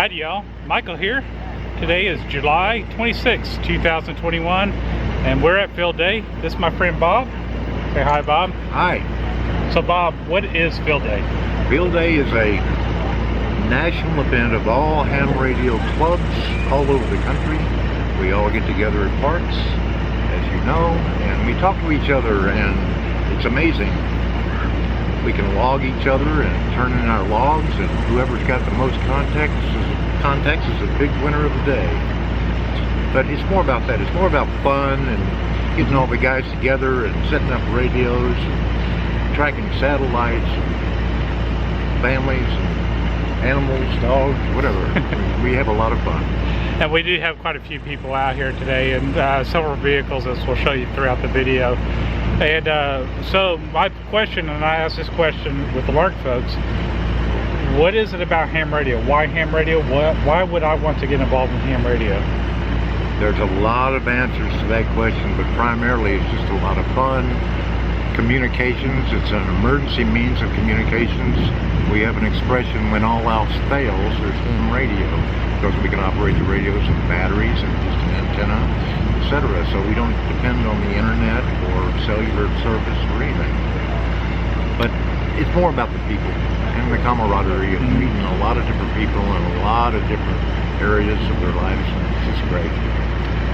Howdy y'all, Michael here. Today is July 26, 2021, and we're at Field Day. This is my friend Bob. Say hi, Bob. Hi. So Bob, what is Field Day? Field Day is a national event of all ham radio clubs all over the country. We all get together at parks, as you know, and we talk to each other, and it's amazing. We can log each other and turn in our logs, and whoever's got the most contacts is a big winner of the day. But it's more about that. It's more about fun and getting all the guys together and setting up radios, and tracking satellites, and families, and animals, dogs, whatever. We have a lot of fun. And we do have quite a few people out here today, and several vehicles, as we'll show you throughout the video. And so my question, and I asked this question with the Lark folks, what is it about ham radio? Why ham radio? Why would I want to get involved in ham radio? There's a lot of answers to that question, but primarily it's just a lot of fun. Communications, it's an emergency means of communications. We have an expression, when all else fails, there's ham radio, because we can operate the radios with batteries and just an antenna, etc. So we don't depend on the internet or cellular service or anything. But it's more about the people and the camaraderie of meeting a lot of different people in a lot of different areas of their lives. It's just great.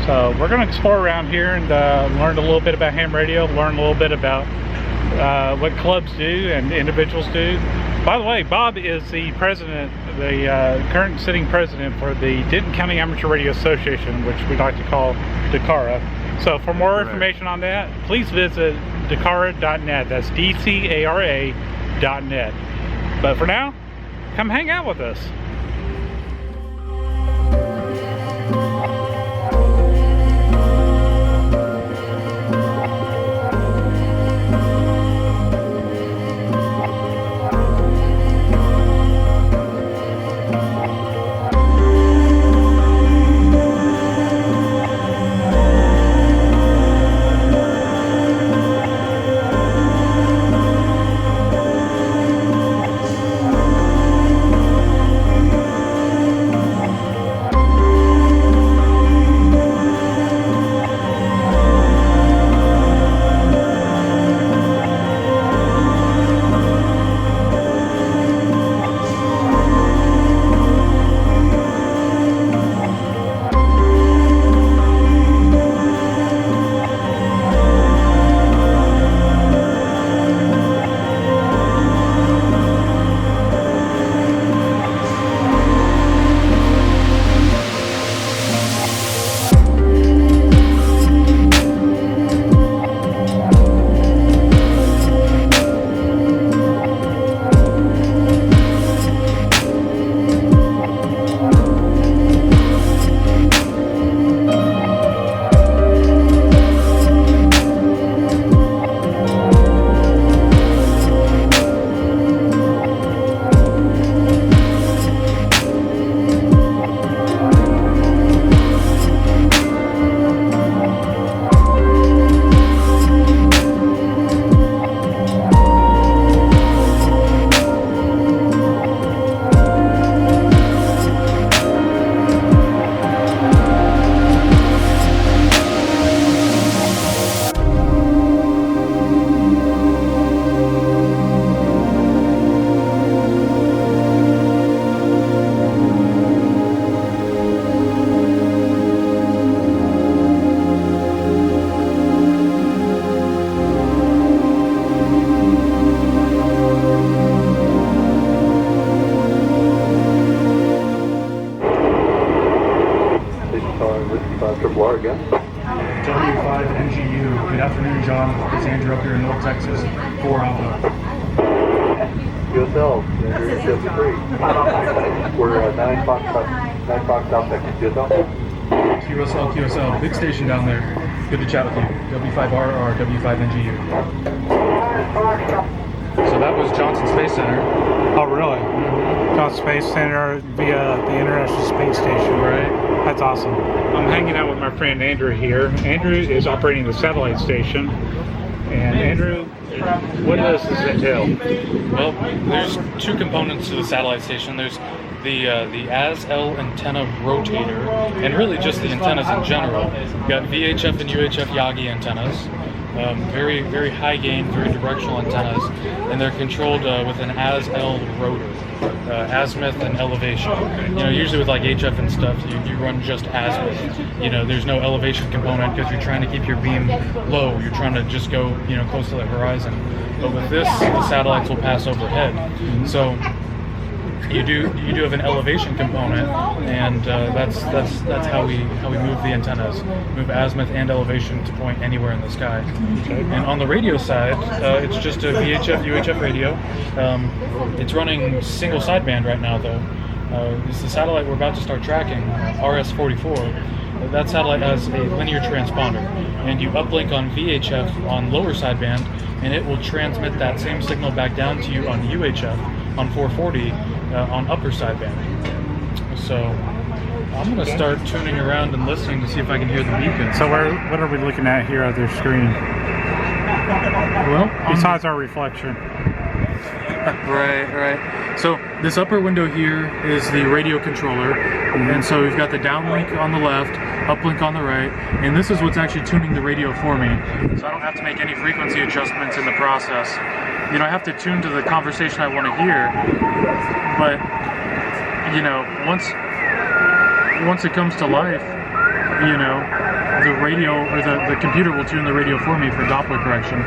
So we're going to explore around here and learn a little bit about ham radio, learn a little bit about what clubs do and individuals do. By the way, Bob is the president, the current sitting president for the Denton County Amateur Radio Association, which we like to call DCARA. So for more information on that, please visit DCARA.net. That's DCARA.net. But for now, come hang out with us. W5NGU. Good afternoon, John. It's Andrew up here in North Texas. 4 Alpha. QSL, Andrew, feel free. We're 9 Fox South Texas. QSL. Big station down there. Good to chat with you. W5RR, W5NGU. So that was Johnson Space Center. Oh, really? Johnson Space Center via the International Space Station. Right. That's awesome. I'm hanging out with my friend Andrew here. Andrew is operating the satellite station. And Andrew, what does this entail? Well, there's two components to the satellite station. There's the as-L antenna rotator, and really just the antennas in general. You've got VHF and UHF Yagi antennas, very, very high gain, very directional antennas, and they're controlled with an as-L rotor, azimuth and elevation. You know, usually with like HF and stuff, you run just azimuth. You know, there's no elevation component because you're trying to keep your beam low. You're trying to just go, you know, close to the horizon. But with this, the satellites will pass overhead. So you do have an elevation component, and that's how we move the antennas. Move azimuth and elevation to point anywhere in the sky. And on the radio side, it's just a VHF UHF radio. It's running single sideband right now, though. It's the satellite we're about to start tracking, RS-44. That satellite has a linear transponder, and you uplink on VHF on lower sideband, and it will transmit that same signal back down to you on UHF on 440 on upper sideband. So I'm going to start tuning around and listening to see if I can hear the beacon. So what are we looking at here on their screen? Well, besides our reflection. Right. So this upper window here is the radio controller, and so we've got the downlink on the left, uplink on the right, and this is what's actually tuning the radio for me. So I don't have to make any frequency adjustments in the process. You know, I have to tune to the conversation I want to hear, but you know, once it comes to life, you know, the radio or the computer will tune the radio for me for Doppler correction.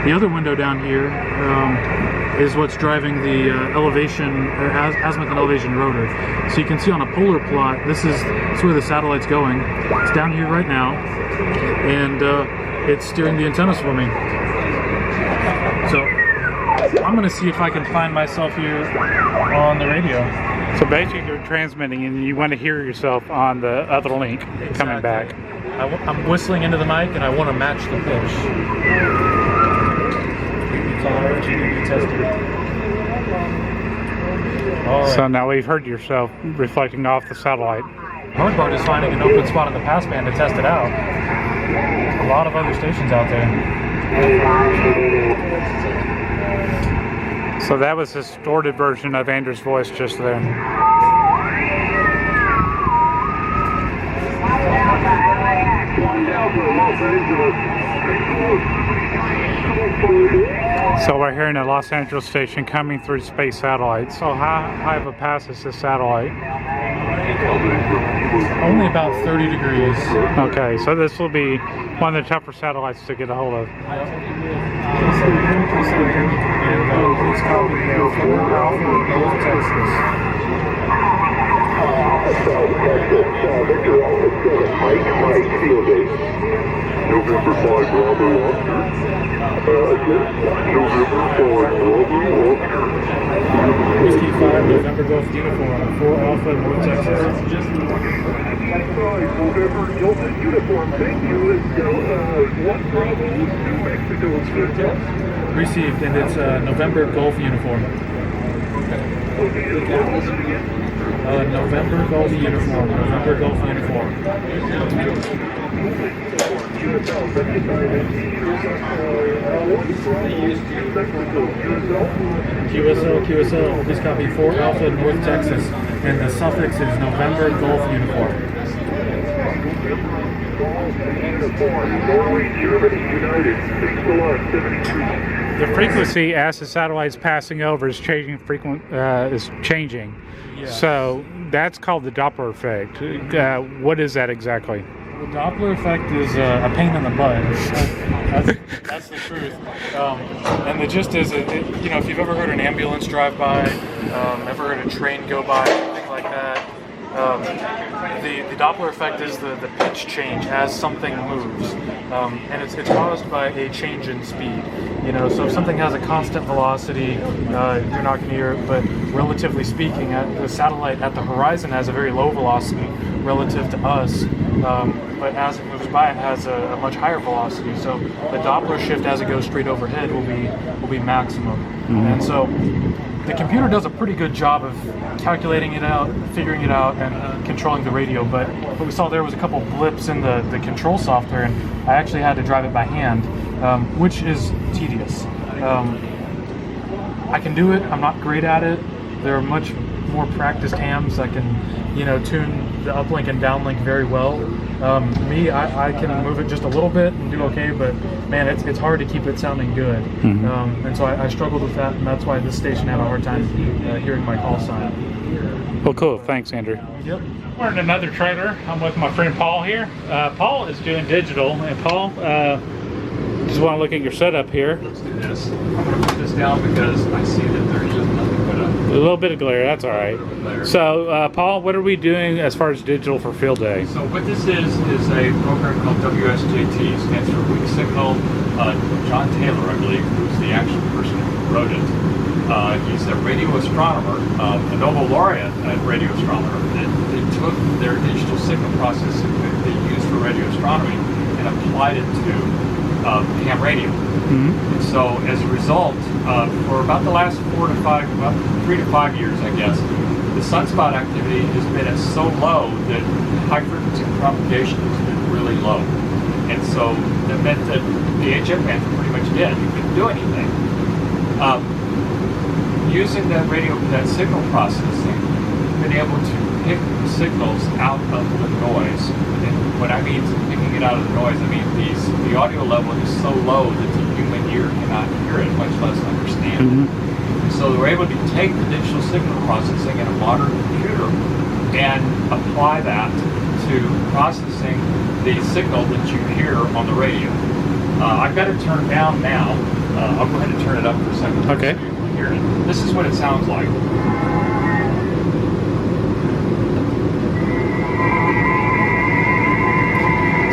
The other window down here is what's driving the elevation or azimuth and elevation rotor. So you can see on a polar plot, this is where the satellite's going. It's down here right now, and it's steering the antennas for me. So I'm going to see if I can find myself here on the radio. So basically you're transmitting and you want to hear yourself on the other link coming back. I'm whistling into the mic and I want to match the pitch. All right. So now we've heard yourself reflecting off the satellite. Hard part is finding an open spot in the passband to test it out. There's a lot of other stations out there. So that was a distorted version of Andrew's voice just then. So we're here in a Los Angeles station coming through space satellites. So how high of a pass is this satellite? Only about 30 degrees. Okay, so this will be one of the tougher satellites to get a hold of. Please copy Texas. November 5 Bravo Oscar. November 5 Bravo Oscar. Whiskey 5 November Golf Uniform, 4 Alpha North Texas. November Delta Uniform, thank you. 1 Bravo, New Mexico is good test. Received, and it's November Golf Uniform. November Golf Uniform. November Golf Uniform. QSL, please copy 4 Alpha North Texas, and the suffix is November Golf Uniform. Norway, Germany, United, 6-73. The frequency as the satellite's passing over is changing. Yeah. So that's called the Doppler effect. What is that exactly? The Doppler effect is a pain in the butt. That's the truth. And the gist is, you know, if you've ever heard an ambulance drive by, ever heard a train go by, anything like that, the Doppler effect is the pitch change as something moves, and it's caused by a change in speed. You know, so if something has a constant velocity, you're not going to hear it. But relatively speaking, the satellite at the horizon has a very low velocity relative to us. But as it moves by, it has a much higher velocity. So the Doppler shift as it goes straight overhead will be maximum. Mm-hmm. And so the computer does a pretty good job of calculating it out, figuring it out, and controlling the radio. But what we saw there was a couple blips in the control software, and I actually had to drive it by hand, which is tedious. I can do it. I'm not great at it. There are much more practiced hams that can, tune the uplink and downlink very well. I can move it just a little bit and do okay, but man, it's hard to keep it sounding good. And so I struggled with that, and that's why this station had a hard time hearing my call sign. Well, cool. Thanks, Andrew. Yep. We're in another trailer. I'm with my friend Paul here. Paul is doing digital, and Paul, just want to look at your setup here. Let's do this. I'm going to put this down because I see that there's just nothing but A little bit of glare, that's all right. So, Paul, what are we doing as far as digital for Field Day? So what this is a program called WSJT, stands for Weak Signal. John Taylor, I believe, who's the actual person who wrote it. He's a radio astronomer, a Nobel laureate radio astronomer. They took their digital signal processing that they used for radio astronomy and applied it to ham radio. And so as a result, for about the last 3 to 5 years, I guess, the sunspot activity has been so low that high frequency propagation has been really low. And so that meant that the HF bands were pretty much dead. You couldn't do anything. Using that signal processing, been able to pick the signals out of the noise. And what I mean is picking it out of the noise, I mean the audio level is so low that the human ear cannot hear it, much less understand it. So we're able to take the digital signal processing in a modern computer and apply that to processing the signal that you hear on the radio. I've got it turned down now. I'll go ahead and turn it up for a second. Okay. So you can hear it. This is what it sounds like.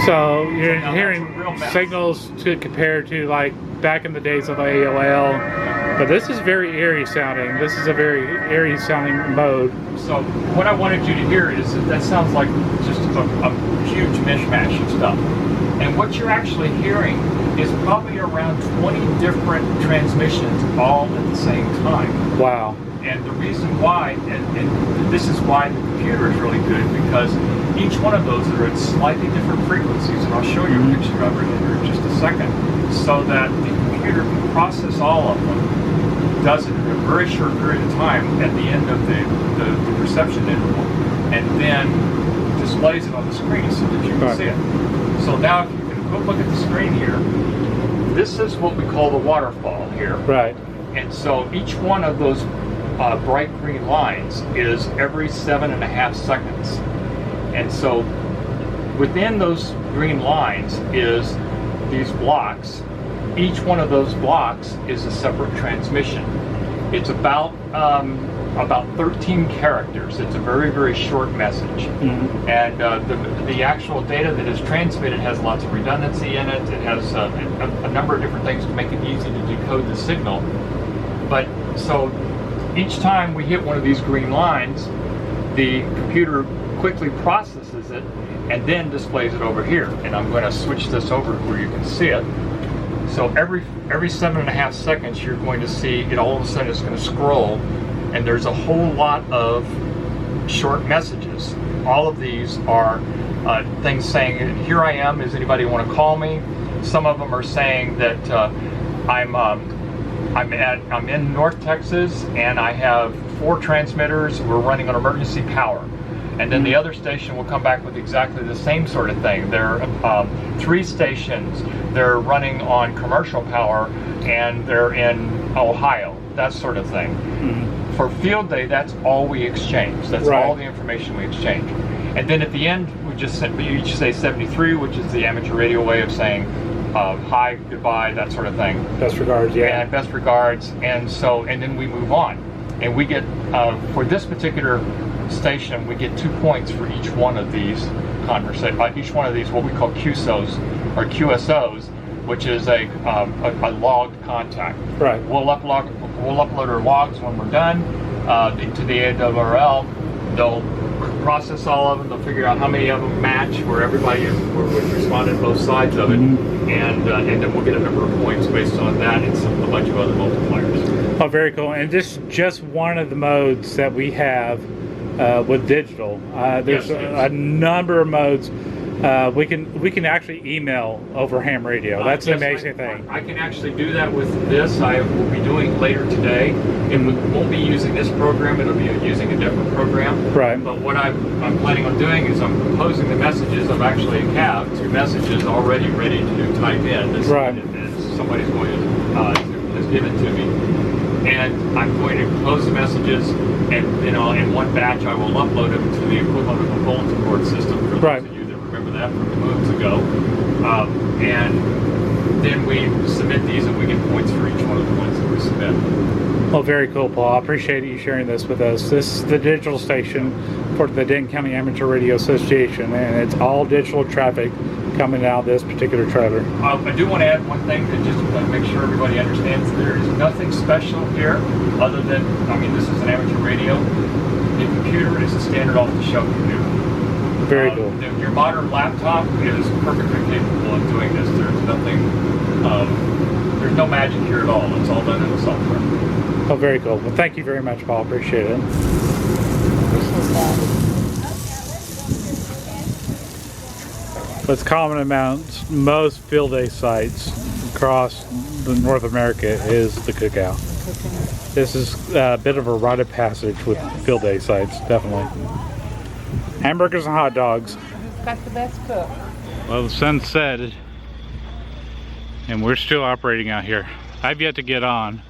So you're Now, hearing that's a real mess. signals to compare to like back in the days of AOL, but this is very eerie sounding. This is a very eerie sounding mode. So what I wanted you to hear is that sounds like just a huge mishmash of stuff. And what you're actually hearing is probably around 20 different transmissions all at the same time. Wow. And the reason why, and this is why the computer is really good, because each one of those are at slightly different frequencies, and I'll show you a picture of it here in just a second, so that the computer can process all of them, does it in a very short period of time at the end of the reception interval, and then displays it on the screen so that you can see it. So now if you can go look at the screen here, this is what we call the waterfall here. Right. And so each one of those bright green lines is every 7.5 seconds. And so within those green lines is these blocks. Each one of those blocks is a separate transmission. It's about 13 characters. It's a very, very short message. And the actual data that is transmitted has lots of redundancy in it. It has a number of different things to make it easy to decode the signal. But so each time we hit one of these green lines, the computer quickly processes it and then displays it over here. And I'm going to switch this over where you can see it. So every 7.5 seconds, you're going to see it. All of a sudden, it's going to scroll, and there's a whole lot of short messages. All of these are things saying, "Here I am. Does anybody want to call me?" Some of them are saying that I'm in North Texas and I have 4 transmitters. We're running on emergency power. And then the other station will come back with exactly the same sort of thing. There are 3 stations. They're running on commercial power and they're in Ohio, that sort of thing. For Field Day, that's all we exchange. That's all the information we exchange. And then at the end, we each say 73, which is the amateur radio way of saying hi, goodbye, that sort of thing. Best regards, yeah. And best regards, and then we move on. And we get, for this particular station, we get 2 points for each one of these each one of these what we call QSOs or QSOs, which is a logged contact. Right. We'll upload our logs when we're done to the AWRL. They'll process all of them. They'll figure out how many of them match where everybody would respond to both sides of it, and then we'll get a number of points based on that and a bunch of other multipliers. Oh, very cool. And this is just one of the modes that we have with digital. There's a number of modes. we can actually email over ham radio. That's the Yes, amazing thing. I can actually do that with this. I will be doing later today. It won't be using this program. It'll be using a different program. Right. But what I'm planning on doing is I'm composing the messages. I actually have 2 messages already ready to type in. This Right. Somebody's going to has given to me. And I'm going to compose the messages, and in one batch I will upload them to the equivalent of a bulletin board system for Right. those of you that remember that from moons ago. And then we submit these, and we get points for each one of the ones that we submit. Well, very cool, Paul. I appreciate you sharing this with us. This is the digital station for the Denton County Amateur Radio Association, and it's all digital traffic coming out of this particular trailer. I do want to add one thing to just make sure everybody understands. There is nothing special here other than, this is an amateur radio. The computer is a standard off-the-shelf computer. Very cool. Your modern laptop is perfectly capable of doing this. There's nothing, there's no magic here at all. It's all done in the software. Oh, very cool. Well, thank you very much, Paul. Appreciate it. What's common amongst most field day sites across the North America is the cookout. This is a bit of a rite of passage with field day sites, definitely. Hamburgers and hot dogs. Got the best cook. Well, the sun's set, and we're still operating out here. I've yet to get on,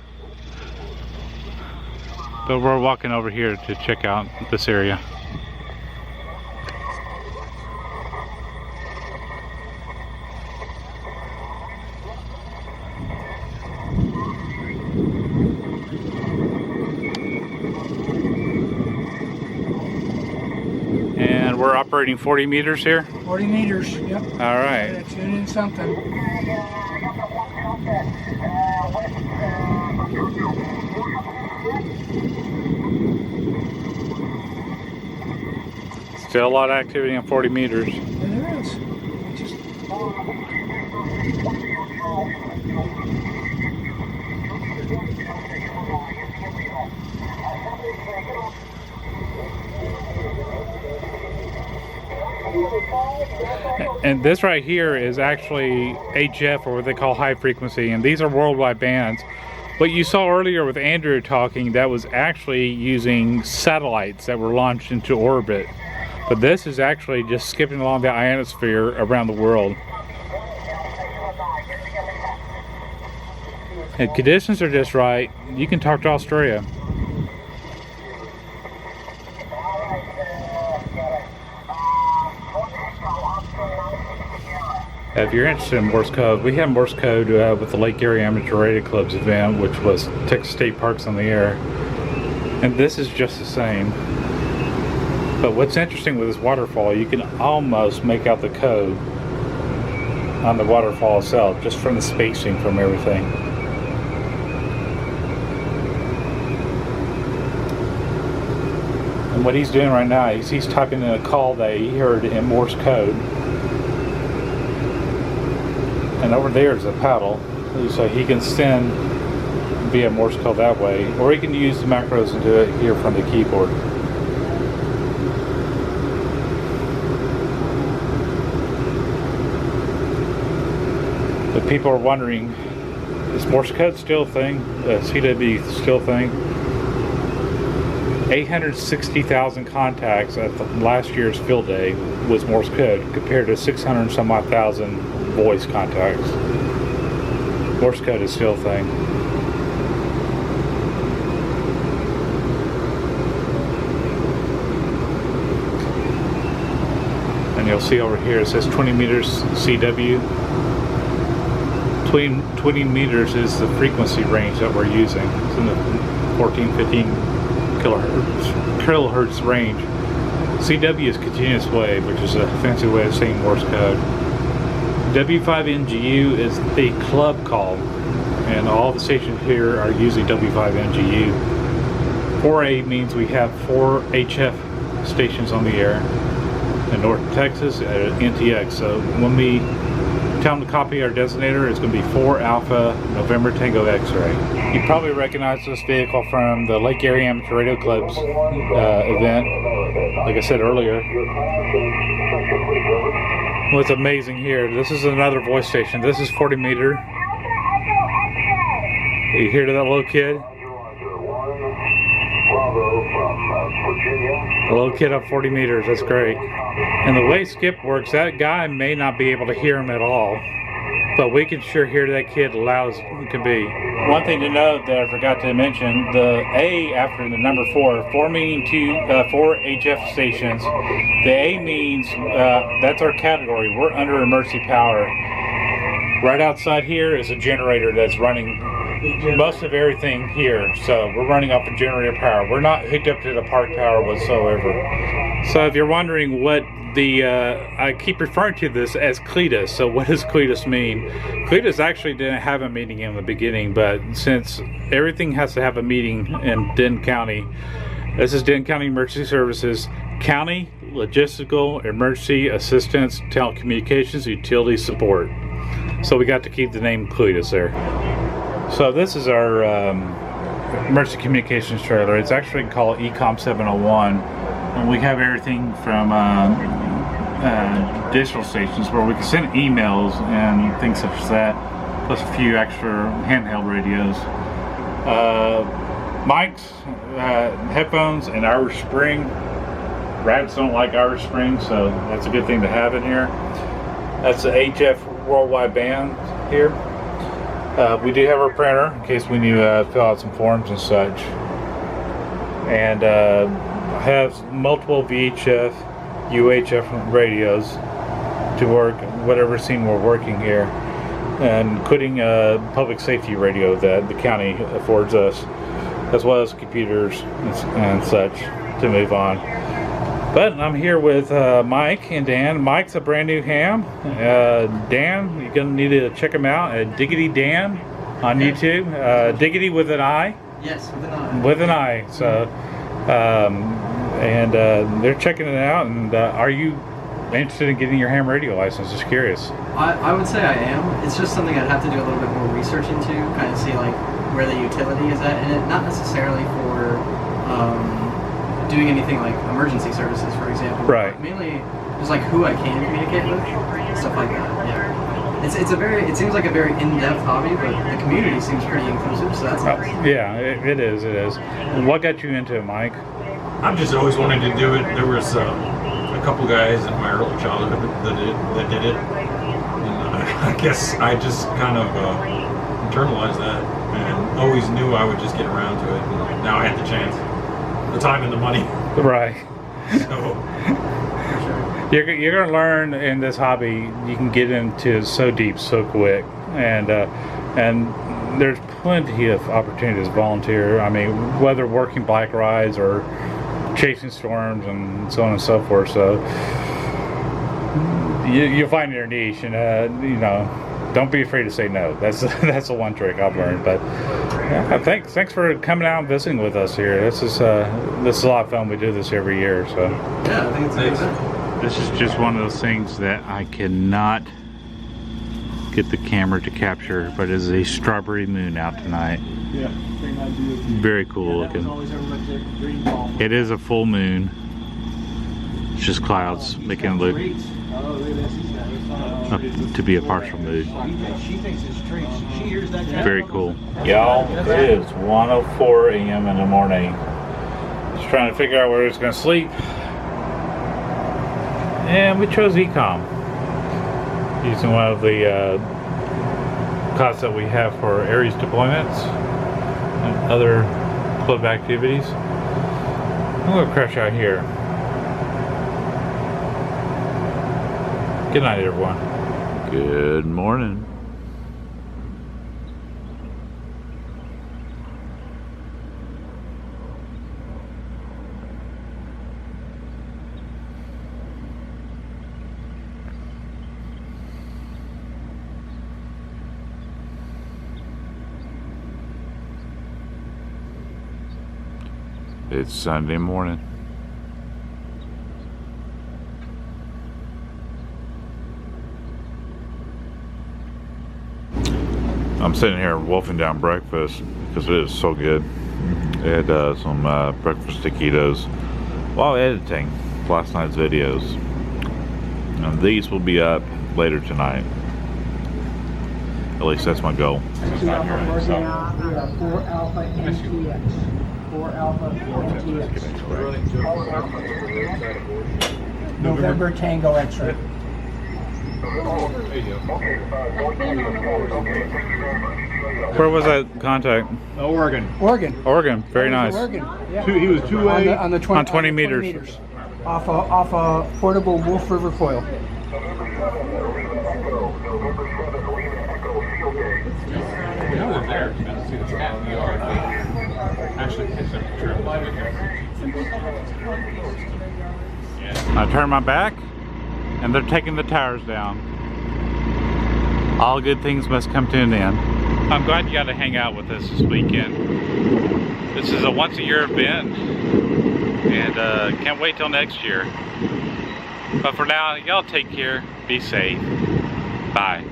but we're walking over here to check out this area. And we're operating 40 meters here? 40 meters, yep. All right. Gotta tune in something. Still a lot of activity on 40 meters. Yeah, there is. And this right here is actually HF, or what they call high frequency, and these are worldwide bands. What you saw earlier with Andrew talking, that was actually using satellites that were launched into orbit. But this is actually just skipping along the ionosphere around the world. If conditions are just right, you can talk to Australia. If you're interested in Morse Code, we have Morse Code with the Lake Erie Amateur Radio Club's event, which was Texas State Parks on the Air. And this is just the same. But what's interesting with this waterfall, you can almost make out the code on the waterfall itself, just from the spacing from everything. And what he's doing right now is he's typing in a call that he heard in Morse Code. And over there is a paddle, so he can send via Morse code that way, or he can use the macros and do it here from the keyboard. But people are wondering, is Morse code still a thing? CW still a thing? 860,000 contacts at the last year's field day was Morse code, compared to 600 and some odd thousand voice contacts. Morse code is still a thing. And you'll see over here it says 20 meters CW. 20 meters is the frequency range that we're using. It's in the 14-15 kilohertz range. CW is continuous wave, which is a fancy way of saying Morse code. W5NGU is the club call, and all the stations here are using W5NGU. 4A means we have 4 HF stations on the air in North Texas at NTX. So when we tell them to copy our designator, it's going to be 4 Alpha November Tango X-ray. You probably recognize this vehicle from the Lake Erie Amateur Radio Club's event, like I said earlier. What's amazing here, this is another voice station. This is 40 meter. You hear that little kid? A little kid up 40 meters, that's great. And the way Skip works, that guy may not be able to hear him at all, but we can sure hear that kid loud as it can be. One thing to note that I forgot to mention, the A after the number 4 meaning 4 HF stations. The A means that's our category. We're under emergency power. Right outside here is a generator that's running most of everything here, so we're running off of generator power. We're not hooked up to the park power whatsoever. So if you're wondering what I keep referring to this as Cletus. So what does Cletus mean? Cletus actually didn't have a meeting in the beginning, but since everything has to have a meeting in Denton County, this is Denton County Emergency Services, County Logistical Emergency Assistance, Telecommunications, Utility Support. So we got to keep the name Cletus there. So this is our emergency communications trailer. It's actually called Ecom 701. And we have everything from digital stations where we can send emails and things such as that, plus a few extra handheld radios. Mics, headphones, and Irish Spring. Rats don't like Irish Spring, so that's a good thing to have in here. That's the HF Worldwide Band here. We do have our printer in case we need to fill out some forms and such. And have multiple VHF, UHF radios to work whatever scene we're working here, and including a public safety radio that the county affords us, as well as computers and such to move on. But I'm here with Mike and Dan. Mike's a brand new ham. Dan, you're gonna need to check him out at Diggity Dan on YouTube. Diggity with an I. Yes, with an I. With an I. So. They're checking it out. And are you interested in getting your ham radio license? Just curious. I would say I am. It's just something I'd have to do a little bit more research into, kind of see like where the utility is at in it. Not necessarily for doing anything like emergency services, for example. Right. Mainly just like who I can communicate with, stuff like that. Yeah. It seems like a very in-depth hobby, but the community seems pretty inclusive, so that's nice. Yeah, it is. And what got you into it, Mike? I've just always wanted to do it. There was a couple guys in my early childhood that did it, and I guess I just kind of internalized that and always knew I would just get around to it. And now I had the chance, the time and the money. Right. So you're going to learn in this hobby. You can get into it so deep, so quick, and there's plenty of opportunities to volunteer. I mean, whether working bike rides or chasing storms and so on and so forth. So you'll find your niche, and you know, don't be afraid to say no. That's the one trick I've learned. But yeah, thanks for coming out and visiting with us here. This is a lot of fun. We do this every year. So yeah, I think it's amazing. This is just one of those things that I cannot get the camera to capture, but it is a strawberry moon out tonight. Yeah, very cool looking. It is a full moon. It's just clouds making it look to be a partial moon. Very cool. Y'all, it is 1:04 a.m. in the morning. Just trying to figure out where it's going to sleep. And we chose Ecom, using one of the costs that we have for Aries deployments and other club activities. I'm going to crash out here. Good night, everyone. Good morning. It's Sunday morning. I'm sitting here wolfing down breakfast because it is so good. I had some breakfast taquitos while editing last night's videos. And these will be up later tonight. At least that's my goal. 2 Alpha Oregon, we are 4 Alpha NTX. 4 Alpha NTX. November Tango X-ray. Where was that contact? Oregon. Oregon. Very nice. Oregon. Yeah. He was two-way. On the 20, On 20 meters. Off a portable Wolf River coil. I turn my back, and they're taking the towers down. All good things must come to an end. I'm glad you got to hang out with us this weekend. This is a once-a-year event, and can't wait till next year. But for now, y'all take care, be safe, bye.